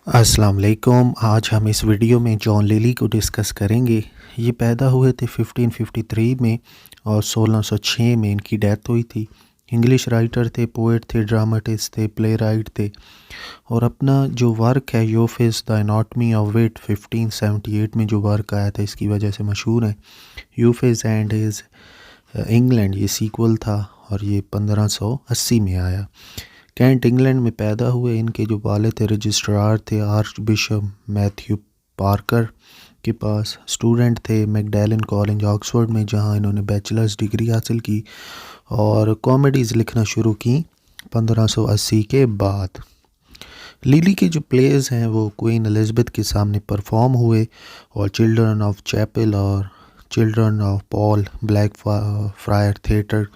अस्सलाम वालेकुम। आज हम इस वीडियो में जॉन लिली को डिस्कस करेंगे। ये पैदा हुए थे 1553 में और 1606 में इनकी डेथ हुई थी। इंग्लिश राइटर थे, पोएट थे, ड्रामाटिस्ट थे, प्ले राइट थे और अपना जो वर्क है यूफिस द एनाटमी ऑफ विट 1578 में जो वर्क आया था इसकी वजह से मशहूर है। यूफिस एंड हिज इंग्लैंड ये सीक्वल था और ये 1580 में आया। कैंट इंग्लैंड में पैदा हुए। इनके जो वालिद थे रजिस्ट्रार थे आर्च बिशप मैथ्यू पार्कर के पास। स्टूडेंट थे मैकडैलन कॉलेज ऑक्सफोर्ड में जहां इन्होंने बैचलर्स डिग्री हासिल की और कॉमेडीज़ लिखना शुरू की 1580 के बाद। लिली के जो प्लेस हैं वो क्वीन एलिज़ाबेथ के सामने परफॉर्म हुए और चिल्ड्रन ऑफ चैपल और children of Paul black fryer theatre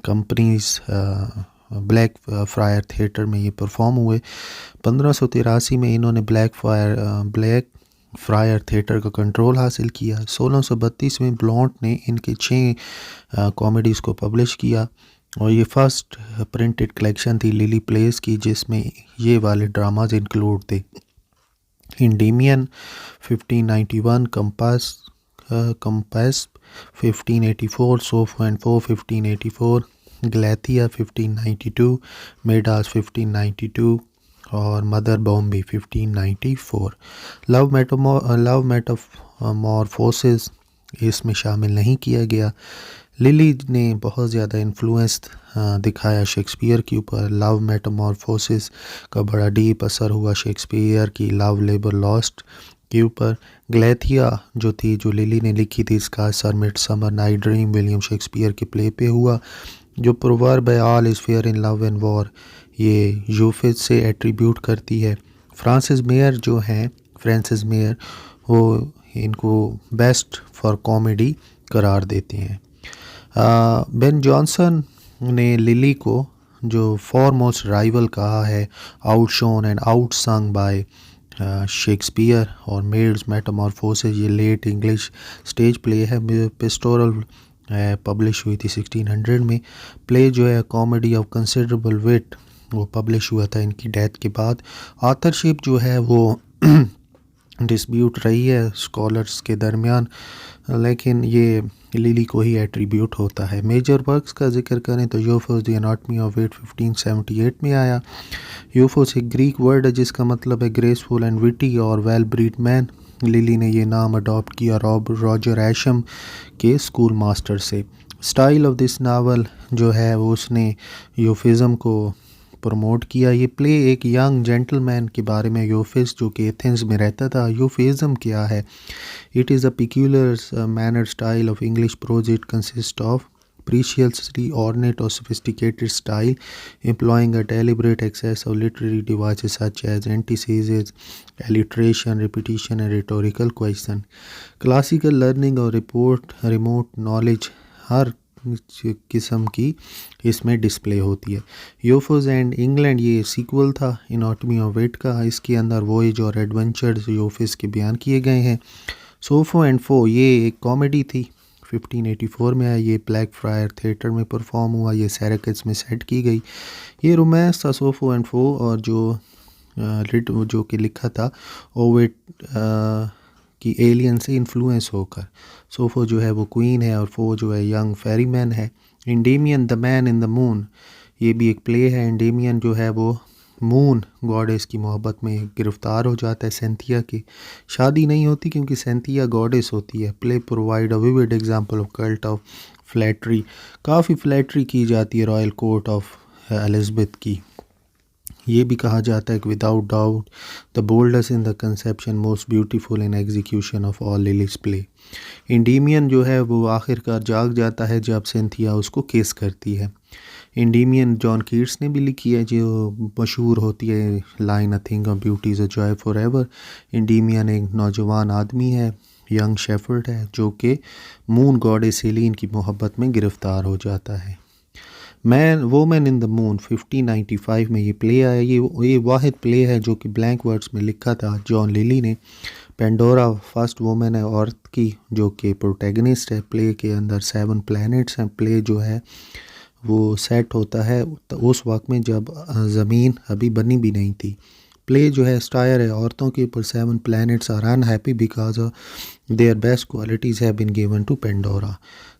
companies black fryer theatre में ये परफॉर्म हुए। 1583 में इन्होंने ब्लैक फ्रायर थिएटर का कंट्रोल हासिल किया। 1632 में ब्लॉन्ट ने इनके 6 कॉमेडीज़ को पब्लिश किया और ये फर्स्ट प्रिंटेड कलेक्शन थी लिली प्लेस की जिसमें ये वाले ड्रामाज इंक्लूड थे। इंडेमियन 1591, कंपास 1584, सोफो एंड फो 1584, गलैथिया 1592, मेडास 1592 और मदर बॉम्बे 1594। लव मेटामॉर्फोसिस इसमें शामिल नहीं किया गया। लिली ने बहुत ज़्यादा इन्फ्लुएंस दिखाया शेक्सपियर के ऊपर। लव मेटामॉर्फोसिस का बड़ा डीप असर हुआ शेक्सपियर की लव लेबर लॉस्ट के ऊपर। गलैथिया जो लिली ने लिखी थी इसका असर midsummer night dream William Shakespeare के प्ले पे हुआ। जो प्रोवर्ब है all is fair in love and war ये यूफिस से एट्रीब्यूट करती है। फ्रांसिस मेयर वो इनको बेस्ट फॉर कॉमेडी करार देते हैं। बेन जॉनसन ने लिली को जो फॉरमोस्ट राइवल कहा है, आउटशोन एंड आउटसंग बाय शेक्सपियर और मेड्स मेटामॉर्फोसिस ये लेट इंग्लिश स्टेज प्ले है। पेस्टोरल पब्लिश हुई थी 1600 में। प्ले जो है कॉमेडी ऑफ कंसिडरेबल विट वो पब्लिश हुआ था इनकी डेथ के बाद। ऑथरशिप जो है वो डिस्प्यूट रही है स्कॉलर्स के दरमियान, लेकिन ये लिली को ही एट्रीब्यूट होता है। मेजर वर्क्स का जिक्र करें तो यूफोस द एनाटमी ऑफ विट 1578 में आया। यूफोस एक ग्रीक वर्ड है जिसका मतलब है ग्रेसफुल एंड विटी और वेल ब्रीड मैन। लिली ने ये नाम अडॉप्ट किया रॉजर एशम के स्कूल मास्टर से। स्टाइल ऑफ दिस नावल जो है वो उसने यूफिज़म को प्रमोट किया। ये प्ले एक यंग जेंटलमैन के बारे में यूफिस जो कि एथेंस में रहता था। यूफिज़म क्या है? It is a peculiar manner style of English pros. It consist of preciously ornate or sophisticated style employing a deliberate excess of literary devices such as antithesis, alliteration, repetition and rhetorical question. Classical learning और remote knowledge हर किस्म की इसमें display होती है। यूफोस and England ये sequel था anatomy of विट का। इसके अंदर वॉयज और एडवेंचर्स यूफिस के बयान किए गए हैं। सोफो एंड फो ये एक कॉमेडी थी 1584 में आया। ये ब्लैक फ्रायर थिएटर में परफॉर्म हुआ। ये सैरकस में सेट की गई। ये रोमांस था सोफो एंड फो और जो कि लिखा था ओविड की एलियन से इन्फ्लुएंस होकर। सोफो जो है वो क्वीन है और फो जो है यंग फेरीमैन है। Endymion the man in the moon ये भी एक प्ले है। इंडेमियन जो है वो मून गॉडेस की मोहब्बत में गिरफ्तार हो जाता है सेंथिया की। शादी नहीं होती क्योंकि सेंथिया गॉडेस होती है। Play provide a vivid example of cult of flattery. काफ़ी फ्लैटरी की जाती है रॉयल कोर्ट ऑफ एलिज़ाबेथ की। ये भी कहा जाता है कि without doubt the boldest in the conception most beautiful in execution of all Lyly's play. Endymion जो है वो आखिरकार जाग जाता है जब सेंथिया उसको केस करती है। इंडेमियन जॉन कीट्स ने भी लिखी है जो मशहूर होती है line a thing of beauty is a joy for ever. Endymion एक नौजवान आदमी है, यंग शेफर्ड है जो कि मून गॉडेस हेलेन की मोहब्बत में गिरफ्तार हो जाता है। वोमेन इन द मून 1595 में ये प्ले आया। ये वाहिद प्ले है जो कि ब्लैंक वर्ड्स में लिखा था जॉन लिली ने। पेंडोरा फर्स्ट वोमेन है अर्थ की जो कि प्रोटैगनिस्ट है। प्ले के अंदर 7 प्लैनेट्स हैं। प्ले जो है वो सेट होता है तो उस वक्त में जब ज़मीन अभी बनी भी नहीं थी। प्ले जो है स्टायर है औरतों के ऊपर 7 planets are unhappy because their best qualities have been given to Pandora.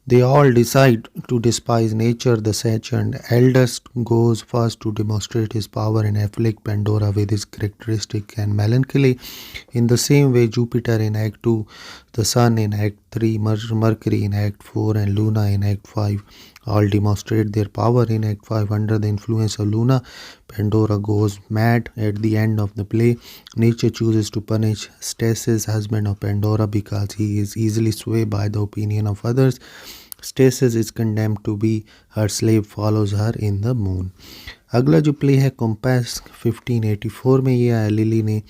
They all decide to despise nature. The second eldest goes first to demonstrate his power and afflict Pandora with his characteristic and melancholy. In the same way, Jupiter in Act 2, the Sun in Act 3, Mercury in Act 4, and Luna in Act 5 all demonstrate their power. In Act 5, under the influence of Luna, Pandora goes mad at the end of the play. Nature chooses to punish Stasis, husband of Pandora, because he is easily swayed by the opinion of others. Stasis is condemned to be her slave, follows her in the moon. अगला जो play है compass 1584 में ये आया। Lyly ने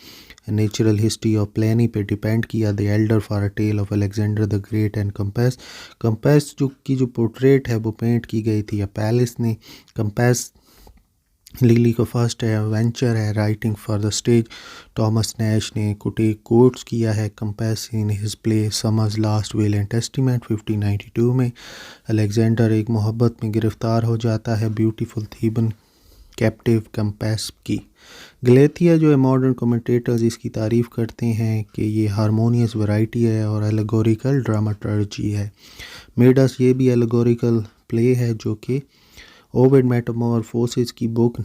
natural history of Pliny पे depend किया। The Elder for a tale of Alexander the Great and Campaspe. Campaspe जो पोर्ट्रेट है वो पेंट की गई थी पैलेस ने। कंपास लिली का फर्स्ट वेंचर है writing for the stage. Thomas Nashe ने कोट्स किया है Campaspe in his play Summer's Last Will and Testament 1592 में। अलेक्जेंडर एक मोहब्बत में गिरफ्तार हो जाता है ब्यूटीफुल थीबन कैप्टिव कंपास की। गलेथिया जो है मॉडर्न कमेंटेटर्स इसकी तारीफ़ करते हैं कि ये हारमोनियस वैरायटी है और एलेगोरिकल ड्रामाटर्जी है। मेडस ये भी एलेगोरिकल प्ले है जो कि ओविड मेटामॉर्फोसिस की बुक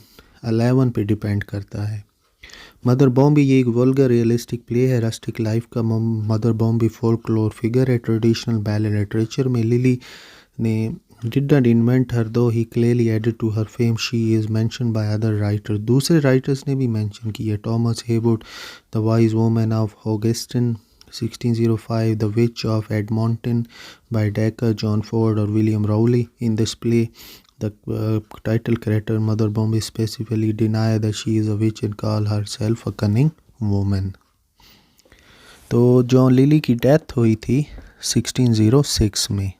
11 पे डिपेंड करता है। मदर बॉम्बे ये एक वल्गर रियलिस्टिक प्ले है। रस्टिक लाइफ का मदर बॉम्बे फोल्कलोर फिगर है ट्रेडिशनल बैले लिटरेचर में। लिली ने did not invent her, though he clearly added to her fame. She is mentioned by other writers. दूसरे राइटर्स ने भी मेंशन की है। Thomas Heywood the Wise Woman of Hogsdon 1605, The Witch of Edmonton by Decker, John Ford or William Rowley. In this play, the title character Mother Bombay specifically deny that she is a witch and call herself a cunning woman. तो John lily की death हुई थी 1606 में।